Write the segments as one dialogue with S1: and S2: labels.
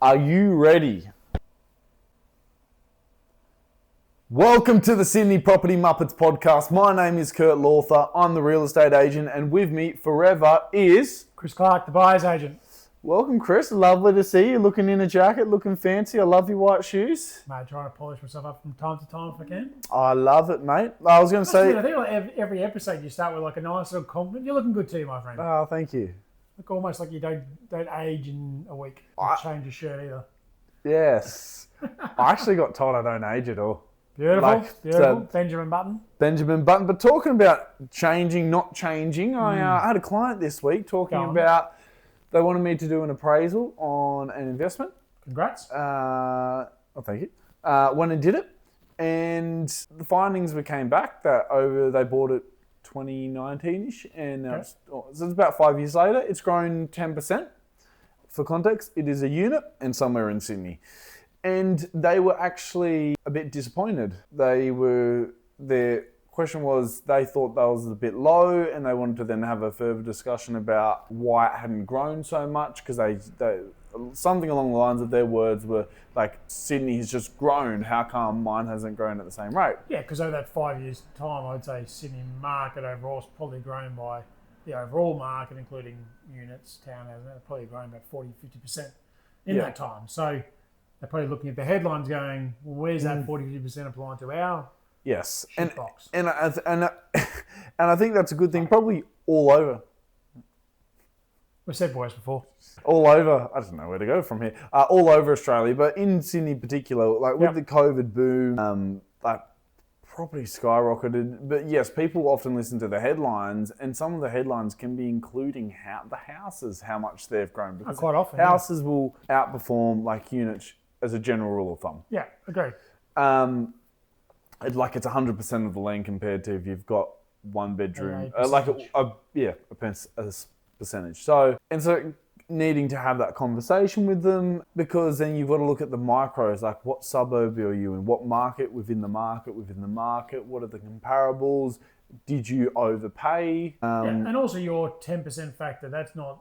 S1: Are you ready? Welcome to the Sydney Property Muppets podcast. My name is Lawther. I'm the real estate agent, and with me forever is
S2: Clarke, the buyer's agent.
S1: Welcome, Chris. Lovely to see you. Looking in a jacket, looking fancy. I love your white shoes.
S2: Mate, trying to polish myself up from time to time if I can.
S1: I love it, mate. I was going to say...
S2: I think like every episode you start with like a nice little compliment. You're looking good too, my friend.
S1: Oh, thank you.
S2: Look almost like you don't age in a week. Change your shirt either.
S1: Yes. I actually got told I don't age at all.
S2: Beautiful. So, Benjamin Button.
S1: But talking about changing, not changing, I had a client this week talking about they wanted me to do an appraisal on an investment.
S2: Congrats.
S1: Thank you. Went and did it, and the findings came back that they bought it 2019-ish, and so it's about 5 years later. It's grown 10%. For context, it is a unit and somewhere in Sydney. And they were actually a bit disappointed. Their question was they thought that was a bit low, and they wanted to then have a further discussion about why it hadn't grown so much, because they something along the lines of their words were like, Sydney has just grown, how come mine hasn't grown at the same rate?
S2: Yeah, because over that 5 years' time, I'd say Sydney market overall has probably grown by the overall market, including units, townhouses, probably grown about 40-50% in that time. So they're probably looking at the headlines going, well, where's that 40-50% applying to our box?
S1: And I think that's a good thing, probably all over.
S2: We've said boys before.
S1: All over, I don't know where to go from here. All over Australia, but in Sydney in particular, like with the COVID boom, property skyrocketed. But yes, people often listen to the headlines, and some of the headlines can be including the houses, how much they've grown. Because
S2: quite often,
S1: houses will outperform like units as a general rule of thumb.
S2: Yeah, agree.
S1: Like it's 100% of the land compared to if you've got one bedroom, a percentage. So needing to have that conversation with them, because then you've got to look at the micros, like what suburb are you in, what market within the market, what are the comparables, did you overpay?
S2: And also your 10% factor, that's not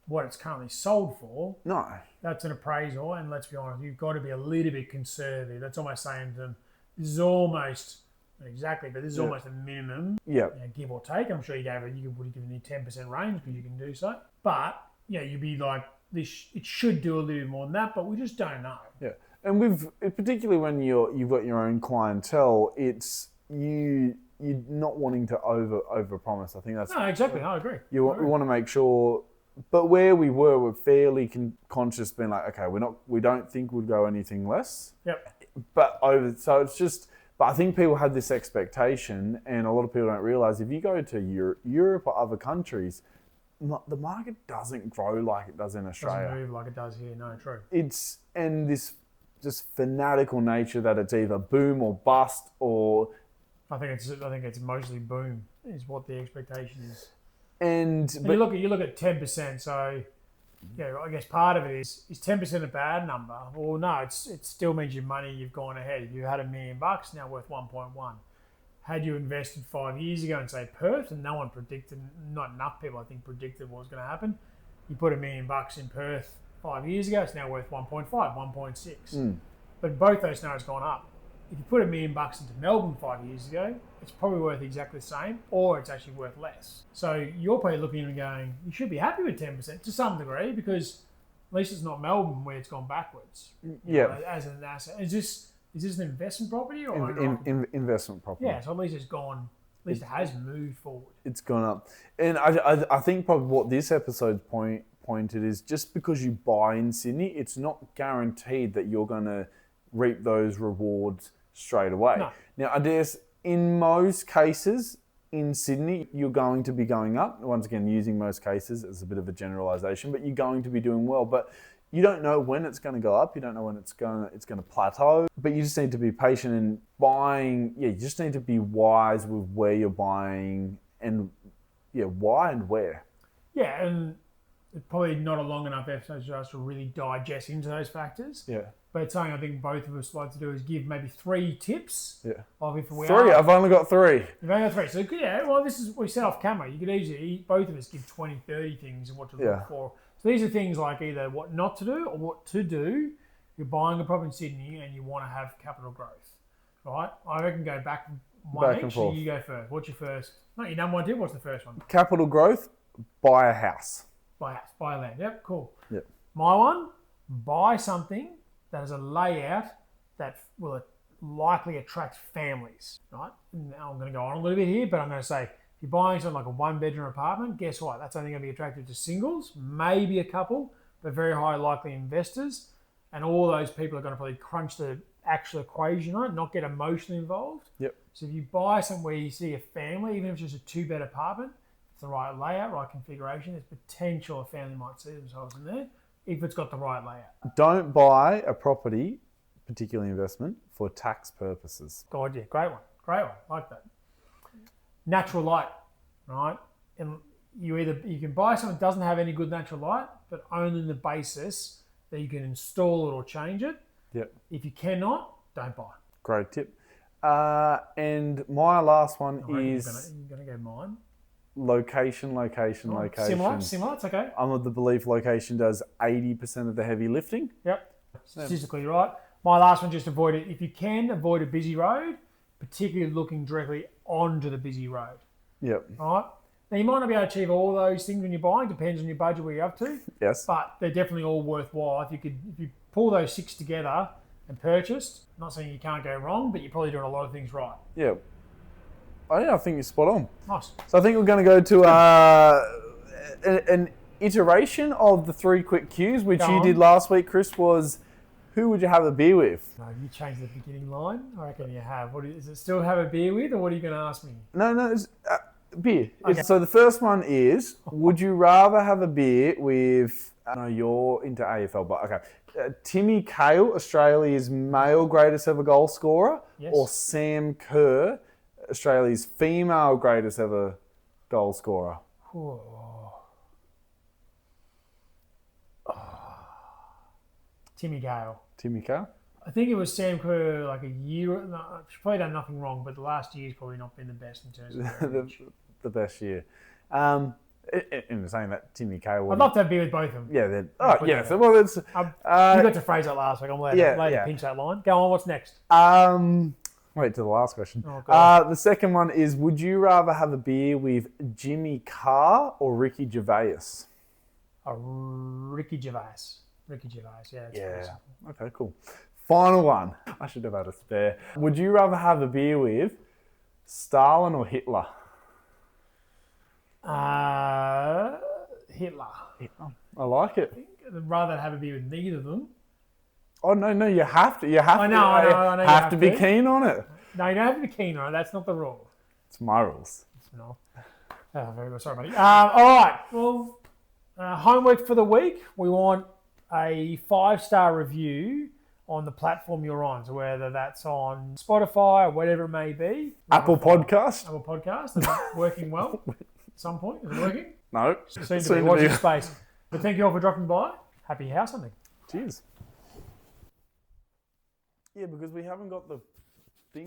S2: what it's currently sold for.
S1: No.
S2: That's an appraisal, and let's be honest, you've got to be a little bit conservative. That's almost saying to them, this is almost, not exactly, but this is almost a minimum, give or take. I'm sure you would have given me 10% range because you can do so. But you'd be like, it should do a little bit more than that, but we just don't know.
S1: Yeah, and particularly when you've got your own clientele, it's you're not wanting to over promise. I think that's
S2: exactly. I agree.
S1: We want to make sure, but where we're fairly conscious, being like, okay, we don't think we'd go anything less.
S2: Yep.
S1: But But I think people had this expectation, and a lot of people don't realise if you go to Europe or other countries, the market doesn't grow like it does in Australia.
S2: It doesn't move like it does here, no, true.
S1: And this just fanatical nature that it's either boom or bust, or...
S2: I think it's mostly boom is what the expectation is.
S1: But
S2: you look at 10%, so I guess part of it is 10% a bad number? Well, no, it still means your money, you've gone ahead. You had $1 million, now worth 1.1. Had you invested 5 years ago in, say, Perth, and no one predicted, not enough people, I think, predicted what was going to happen, you put $1 million in Perth 5 years ago, it's now worth 1.5, 1.6. But both those scenarios gone up. If you put $1 million into Melbourne 5 years ago, it's probably worth exactly the same, or it's actually worth less. So you're probably looking at it and going, you should be happy with 10% to some degree, because at least it's not Melbourne where it's gone backwards. As an asset. Is this an investment property or
S1: investment property?
S2: Yeah, so at least it's gone. At least it has moved forward.
S1: It's gone up, and I think probably what this episode's pointed is, just because you buy in Sydney, it's not guaranteed that you're going to reap those rewards straight away.
S2: No.
S1: Now, I guess in most cases in Sydney, you're going to be going up. Once again, using most cases as a bit of a generalization, but you're going to be doing well. But you don't know when it's going to go up. You don't know when it's going to plateau. But you just need to be patient in buying. Yeah, you just need to be wise with where you're buying and why and where.
S2: Yeah, and probably not a long enough episode for us to really digest into those factors.
S1: Yeah.
S2: But something I think both of us like to do is give maybe 3 tips.
S1: Yeah.
S2: Of if we
S1: Three? I've only got 3.
S2: You've only got 3. So, this is, we set off camera. You could easily, both of us, give 20, 30 things of what to look for. So these are things like either what not to do or what to do. You're buying a property in Sydney and you want to have capital growth, right? I reckon go back one
S1: Back and
S2: each.
S1: forth.
S2: You go first. What's your first? No, your number one tip. What's the first one?
S1: Capital growth, buy a house.
S2: Buy a house, buy land. Yep, cool.
S1: Yep.
S2: My one, buy something that has a layout that will likely attract families, right? Now I'm going to go on a little bit here, but I'm going to say, if you're buying something like a one-bedroom apartment, guess what? That's only going to be attractive to singles, maybe a couple, but very high likely investors. And all those people are going to probably crunch the actual equation on it, not get emotionally involved.
S1: Yep.
S2: So if you buy somewhere you see a family, even if it's just a two-bed apartment, it's the right layout, right configuration, there's potential a family might see themselves in there if it's got the right layout.
S1: Don't buy a property, particularly investment, for tax purposes.
S2: God, yeah, great one, like that. Natural light, right? And you can buy something that doesn't have any good natural light, but only on the basis that you can install it or change it.
S1: Yep.
S2: If you cannot, don't buy.
S1: Great tip. And my last one is
S2: You're going to go mine.
S1: location.
S2: Similar, it's okay.
S1: I'm of the belief location does 80% of the heavy lifting.
S2: Yep. Statistically right. My last one, just avoid it. If you can, avoid a busy road, particularly looking directly onto the busy road.
S1: Yep.
S2: All right. Now, you might not be able to achieve all those things when you're buying. Depends on your budget where you're up to.
S1: Yes.
S2: But they're definitely all worthwhile. If you pull those 6 together and purchased, I'm not saying you can't go wrong, but you're probably doing a lot of things right.
S1: Yeah. I think you're spot on.
S2: Nice.
S1: So I think we're going to go to an iteration of the 3 quick cues, which you did last week, Chris, was who would you have a beer with?
S2: No, you changed the beginning line. I reckon you have. Is it still have a beer with, or what are you going to ask me?
S1: No, it's beer.
S2: Okay.
S1: So the first one is, would you rather have a beer with, I know you're into AFL, but okay, Timmy Cahill, Australia's male greatest ever goal scorer,
S2: Yes.
S1: or Sam Kerr, Australia's female greatest ever goal scorer?
S2: Timmy Gale.
S1: Timmy Cahill?
S2: I think it was Sam Kerr like a year. No, she's probably done nothing wrong, but the last year's probably not been the best in terms of average.
S1: the best year. In saying that, Timmy Cahill.
S2: I'd love to have beer with both of them.
S1: Yeah,
S2: Yeah.
S1: So, well, it's.
S2: You got to phrase that last week. I'm glad to pinch that line. Go on. What's next?
S1: Wait to the last question.
S2: Oh, God.
S1: The second one is: would you rather have a beer with Jimmy Carr or Ricky Gervais?
S2: Ricky Gervais. Yeah.
S1: Yeah. Okay. Cool. Final one. I should have had a spare. Would you rather have a beer with Stalin or Hitler?
S2: Hitler.
S1: I like it.
S2: I'd rather have a beer with neither of them.
S1: Oh no! You have to.
S2: I know you
S1: have to be keen on it.
S2: No, you don't have to be keen on it. That's not the rule.
S1: It's my rules.
S2: No. Very good. Sorry, buddy. All right. Well, homework for the week. We want a 5-star review on the platform you're on. So whether that's on Spotify or whatever it may be.
S1: Apple Podcast.
S2: Apple Podcast. Is it working well at some point? Is it working?
S1: No.
S2: Seems to be. Watch your space. But thank you all for dropping by. Happy house hunting.
S1: Cheers. Yeah, because we haven't got the